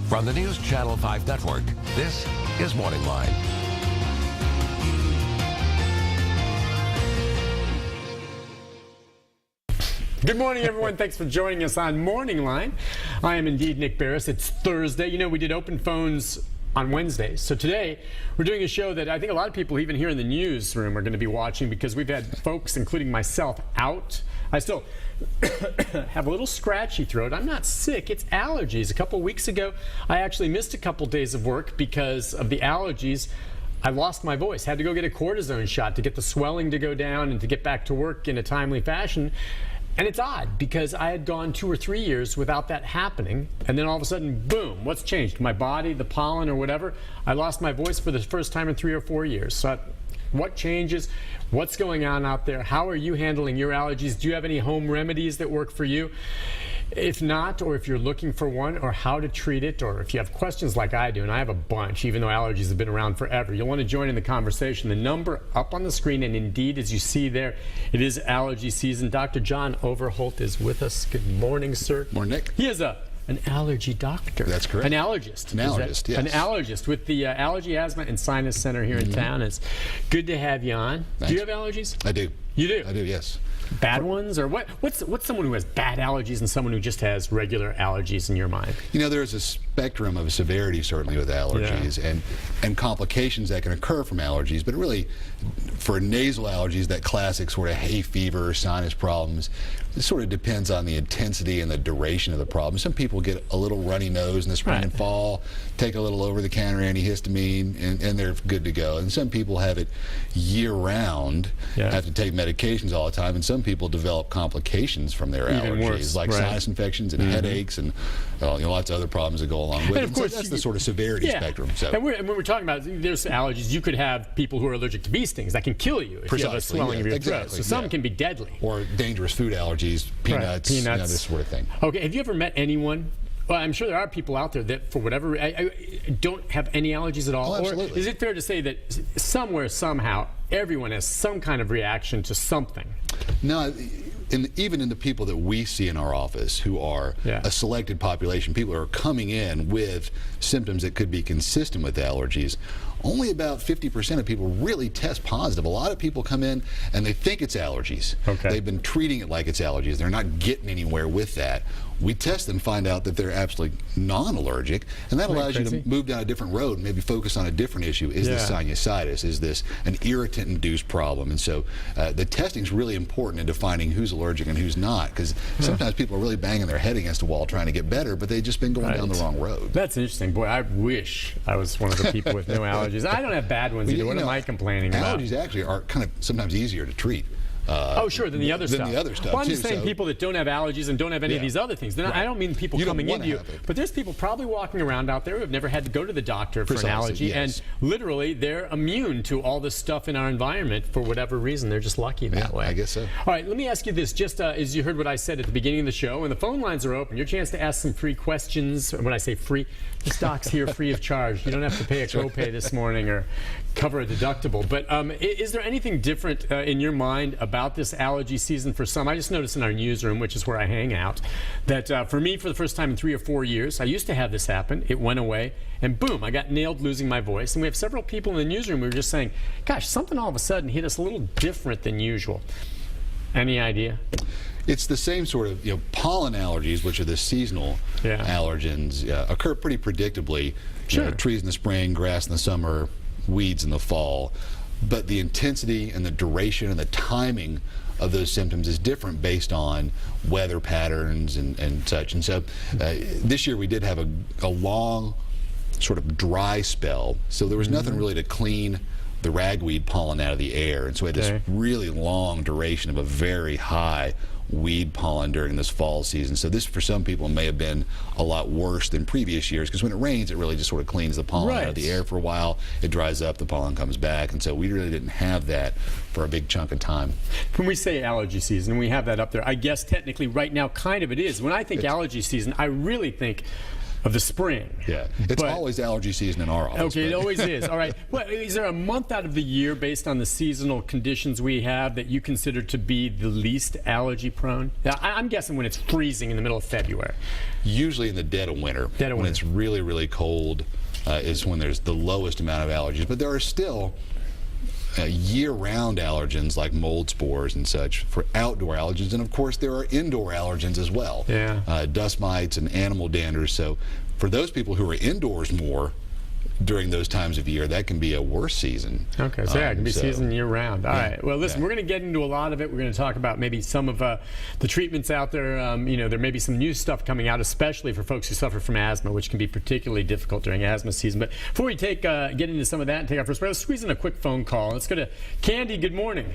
From the News Channel 5 Network, this is Morning Line. Good morning, everyone. Thanks for joining us on Morning Line. I am indeed Nick Barris. It's Thursday. You know, we did open phones on Wednesdays. So today, we're doing a show that I think a lot of people, even here in the newsroom, are going to be watching because we've had folks, including myself, out. I still have a little scratchy throat. I'm not sick. It's allergies. A couple weeks ago, I actually missed a couple days of work because of the allergies. I lost my voice, had to go get a cortisone shot to get the swelling to go down and to get back to work in a timely fashion. And it's odd because I had gone 2 or 3 years without that happening, and then all of a sudden, boom, what's changed? My body, the pollen or whatever, I lost my voice for the first time in 3 or 4 years. So what changes? What's going on out there? How are you handling your allergies? Do you have any home remedies that work for you? If not, or if you're looking for one, or how to treat it, or if you have questions like I do, and I have a bunch, even though allergies have been around forever, you'll want to join in the conversation. The number up on the screen, and indeed, as you see there, it is allergy season. Dr. John Overholt is with us. Good morning, sir. Morning, Nick. He is an allergy doctor. That's correct. An allergist. An allergist, yes. An allergist with the Allergy, Asthma, and Sinus Center here in town. It's good to have you on. Thanks. Do you have allergies? I do. You do? I do, yes. Bad ones, or what's someone who has bad allergies and someone who just has regular allergies in your mind? You know, there's a spectrum of severity certainly with allergies and complications that can occur from allergies, but really for nasal allergies, that classic sort of hay fever, sinus problems, it sort of depends on the intensity and the duration of the problem. Some people get a little runny nose in the spring and fall, take a little over-the-counter antihistamine, and they're good to go. And some people have it year-round, have to take medications all the time, and some people develop complications from their allergies, like sinus infections and headaches and lots of other problems that go along with it. And of course, so that's the sort of severity spectrum. So. And when we're talking about there's allergies, you could have people who are allergic to bee stings that can kill you if you have a swelling of your throat. So some can be deadly. Or dangerous food allergies, peanuts, this sort of thing. Okay, have you ever met anyone? Well, I'm sure there are people out there that, for whatever, don't have any allergies at all. Oh, absolutely. Or is it fair to say that somewhere, somehow, everyone has some kind of reaction to something? No, even in the people that we see in our office who are a selected population, people who are coming in with symptoms that could be consistent with allergies, only about 50% of people really test positive. A lot of people come in and they think it's allergies. Okay. They've been treating it like it's allergies. They're not getting anywhere with that. We test them, find out that they're absolutely non-allergic, and that allows you to move down a different road and maybe focus on a different issue. Is this sinusitis? Is this an irritant-induced problem? And so the testing is really important in defining who's allergic and who's not, because sometimes people are really banging their head against a wall trying to get better, but they've just been going down the wrong road. That's interesting. Boy, I wish I was one of the people with no allergies. I don't have bad ones either. What am I complaining about? Allergies actually are kind of sometimes easier to treat. Sure, than the other stuff. Well, I'm just saying people that don't have allergies and don't have any of these other things. Then I don't mean people coming into you, but there's people probably walking around out there who have never had to go to the doctor for an allergy, and literally they're immune to all this stuff in our environment for whatever reason. They're just lucky that way. I guess so. All right, let me ask you this. Just as you heard what I said at the beginning of the show, and the phone lines are open, your chance to ask some free questions. When I say free, the stock's here free of charge. You don't have to pay a copay this morning or cover a deductible. But is there anything different in your mind about this allergy season for some? I just noticed in our newsroom, which is where I hang out, that for me, for the first time in 3 or 4 years, I used to have this happen. It went away, and boom, I got nailed losing my voice. And we have several people in the newsroom who were just saying, gosh, something all of a sudden hit us a little different than usual. Any idea? It's the same sort of, pollen allergies, which are the seasonal allergens, occur pretty predictably. Sure. Trees in the spring, grass in the summer, weeds in the fall. But the intensity and the duration and the timing of those symptoms is different based on weather patterns and such. And so this year we did have a long sort of dry spell, so there was nothing really to clean the ragweed pollen out of the air, and so we had this really long duration of a very high weed pollen during this fall season. So this, for some people, may have been a lot worse than previous years, because when it rains, it really just sort of cleans the pollen out of the air for a while. It dries up, the pollen comes back, and so we really didn't have that for a big chunk of time. When we say allergy season, and we have that up there, I guess technically right now kind of it is. When I think allergy season, I really think Of the spring. Yeah, it's always allergy season in our office. Okay, it always is. All right. Well, is there a month out of the year, based on the seasonal conditions we have, that you consider to be the least allergy prone? Now, I'm guessing when it's freezing in the middle of February. Usually in the dead of winter. When it's really, really cold is when there's the lowest amount of allergies. But there are still year-round allergens like mold spores and such for outdoor allergens, and of course there are indoor allergens as well. Dust mites and animal danders. So for those people who are indoors more during those times of year, that can be a worse season. Okay, so it can be season year-round. All right. Well, listen, we're going to get into a lot of it. We're going to talk about maybe some of the treatments out there. There may be some new stuff coming out, especially for folks who suffer from asthma, which can be particularly difficult during asthma season. But before we get into some of that and take our first break, let's squeeze in a quick phone call. Let's go to Candy. Good morning.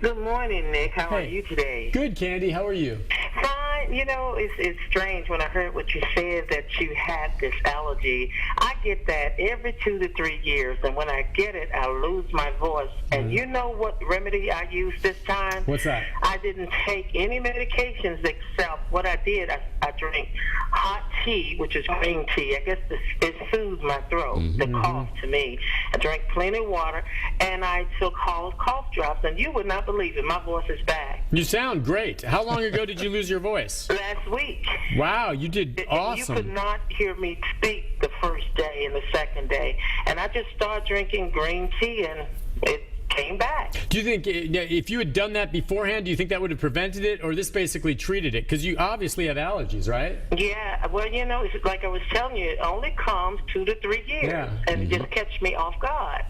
Good morning, Nick. How are you today? Good, Candy. How are you? Fine. It's strange when I heard what you said that you had this allergy. I get that every 2 to 3 years, and when I get it, I lose my voice. And you know what remedy I used this time? What's that? I didn't take any medications except what I did. I drank hot tea, which is green tea. I guess it soothes my throat, the cough to me. I drank plenty of water, and I took cough drops, and you would not believe it. My voice is back. You sound great. How long ago did you lose your voice? Last week. Wow, you did awesome. You could not hear me speak the first day and the second day. And I just started drinking green tea, and it came back. Do you think if you had done that beforehand, do you think that would have prevented it, or this basically treated it? Because you obviously have allergies, right? Yeah, well, it's like I was telling you, it only comes 2 to 3 years, and it just catch me off guard.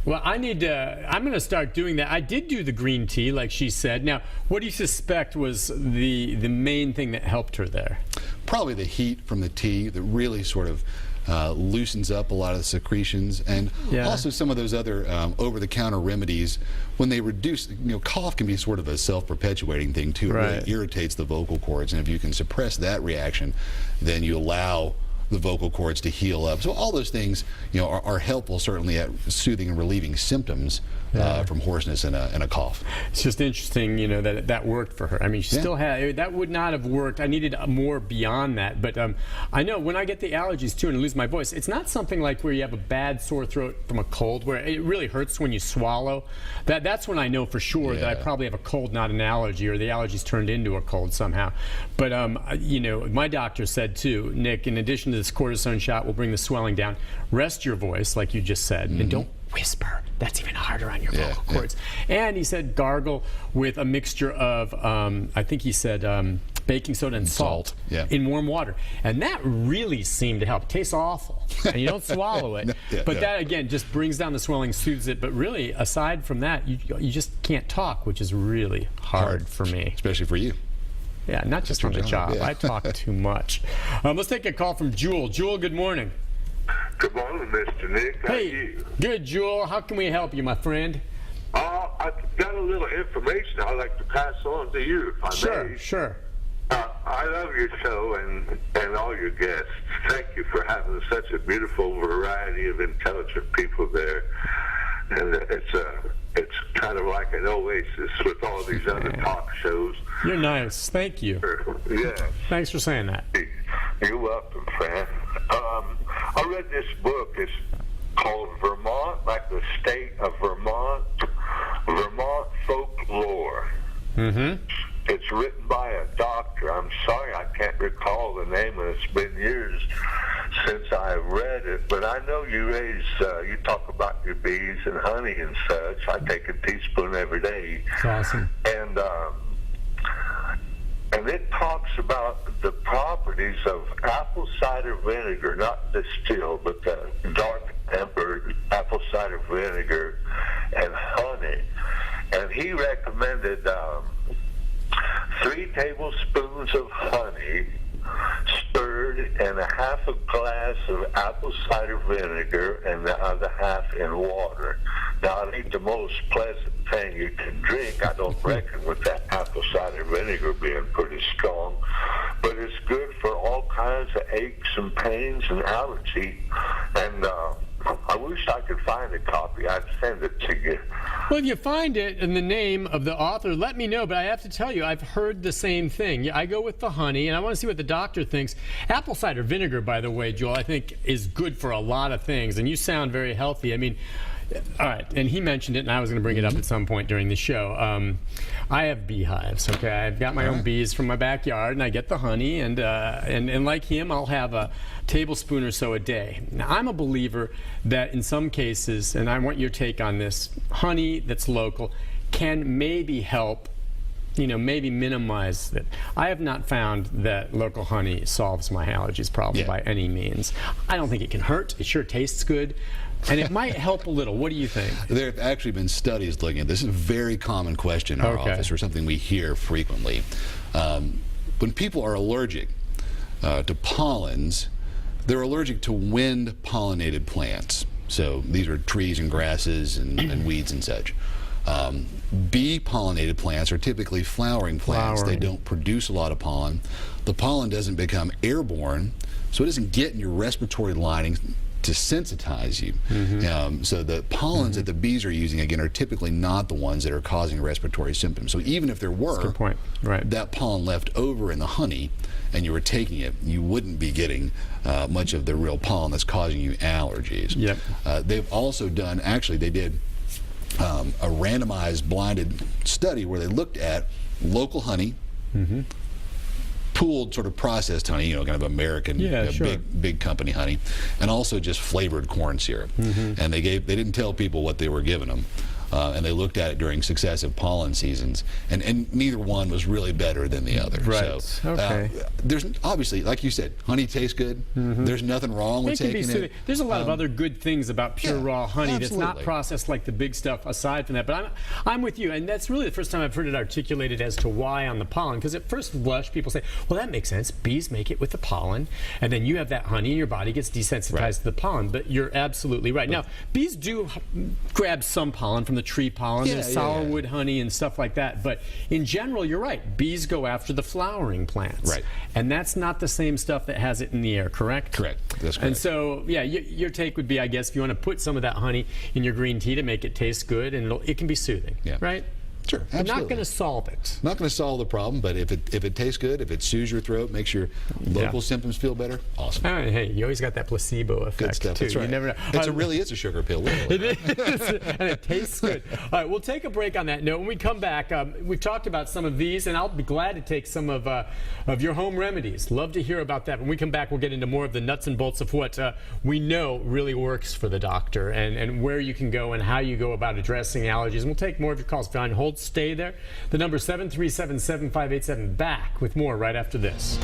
Well, I'm going to start doing that. I did do the green tea, like she said. Now, what do you suspect was the main thing that helped her there? Probably the heat from the tea that really sort of loosens up a lot of the secretions, and also some of those other over-the-counter remedies. When they reduce, cough can be sort of a self-perpetuating thing too. It really irritates the vocal cords, and if you can suppress that reaction, then you allow the vocal cords to heal up. So all those things, are helpful certainly at soothing and relieving symptoms from hoarseness and a cough. It's just interesting, that worked for her. I mean, she still had, that would not have worked. I needed more beyond that. But I know when I get the allergies too and lose my voice, it's not something like where you have a bad sore throat from a cold, where it really hurts when you swallow. That's when I know for sure that I probably have a cold, not an allergy, or the allergies turned into a cold somehow. But my doctor said too, Nick, in addition to this cortisone shot will bring the swelling down, rest your voice like you just said, and don't whisper. That's even harder on your vocal cords. And he said gargle with a mixture of, I think he said baking soda and salt in warm water. And that really seemed to help. It tastes awful, and you don't swallow it. But that, again, just brings down the swelling, soothes it. But really, aside from that, you just can't talk, which is really hard for me. Especially for you. Yeah, not just on the job. I talk too much. Let's take a call from Jewel. Jewel, good morning. Good morning, Mr. Nick. How are you? Good, Jewel. How can we help you, my friend? I've got a little information I'd like to pass on to you, if I may. Sure. I love your show and all your guests. Thank you for having such a beautiful variety of intelligent people there. And it's kind of like an oasis with all these other talk shows. You're nice. Thank you. Yeah. Thanks for saying that. You're welcome, friend. I read this book. It's called Vermont, like the state of Vermont, Vermont Folklore. It's written by a doctor. I'm sorry I can't recall the name, and it's been years since I've read it, but I know you you talk about your bees and honey and such. I take a teaspoon every day. That's awesome. And it talks about the properties of apple cider vinegar, not distilled, but the dark tempered apple cider vinegar and honey. And he recommended 3 tablespoons of honey stirred in a half a glass of apple cider vinegar and the other half in water. Now, it ain't the most pleasant thing you can drink, I don't reckon, with that apple cider vinegar being pretty strong, but it's good for all kinds of aches and pains and allergy. And I wish I could find a copy. I'd send it to you. Well, if you find it and the name of the author, let me know. But I have to tell you, I've heard the same thing. I go with the honey, and I want to see what the doctor thinks. Apple cider vinegar, by the way, Joel, I think is good for a lot of things. And you sound very healthy. I mean, all right, and he mentioned it, and I was going to bring it up at some point during the show. I have beehives, okay? I've got my own bees from my backyard, and I get the honey, and like him, I'll have a tablespoon or so a day. Now, I'm a believer that in some cases, and I want your take on this, honey that's local can maybe help, maybe minimize it. I have not found that local honey solves my allergies problem by any means. I don't think it can hurt. It sure tastes good. And it might help a little. What do you think? There have actually been studies looking at this. This is a very common question in our office, or something we hear frequently. When people are allergic to pollens, they're allergic to wind-pollinated plants. So these are trees and grasses and weeds and such. Bee-pollinated plants are typically flowering plants. They don't produce a lot of pollen. The pollen doesn't become airborne, so it doesn't get in your respiratory lining to sensitize you. So the pollens that the bees are using, again, are typically not the ones that are causing respiratory symptoms. So even if there were that pollen left over in the honey and you were taking it, you wouldn't be getting much of the real pollen that's causing you allergies. They've also done, actually they did a randomized blinded study where they looked at local honey, pooled sort of processed honey, kind of American big company honey, and also just flavored corn syrup. And they didn't tell people what they were giving them. And they looked at it during successive pollen seasons, and neither one was really better than the other. So, there's obviously, like you said, honey tastes good. There's nothing wrong with taking it. There's a lot of other good things about pure raw honey that's not processed like the big stuff aside from that. But I'm with you, and that's really the first time I've heard it articulated as to why on the pollen. Because at first blush, people say, well, that makes sense. Bees make it with the pollen, and then you have that honey, and your body gets desensitized to the pollen. But you're absolutely right. Now, bees do grab some pollen from the tree pollen, there's sourwood honey and stuff like that, but in general, you're right. Bees go after the flowering plants, and that's not the same stuff that has it in the air. Correct. That's correct. And so, your take would be, I guess, if you want to put some of that honey in your green tea to make it taste good, and it can be soothing, right? Sure, absolutely. Not going to solve it. Not going to solve the problem, but if it tastes good, if it soothes your throat, makes your local symptoms feel better, awesome. Hey, you always got that placebo effect. Good stuff. Too. That's right. You never know. It really is a sugar pill. Literally. It is, and it tastes good. All right, we'll take a break on that note. When we come back, we've talked about some of these, and I'll be glad to take some of your home remedies. Love to hear about that. When we come back, we'll get into more of the nuts and bolts of what we know really works for the doctor, and where you can go and how you go about addressing allergies. And we'll take more of your calls. If you're on hold, stay there. The number is 737-7587. Back with more right after this.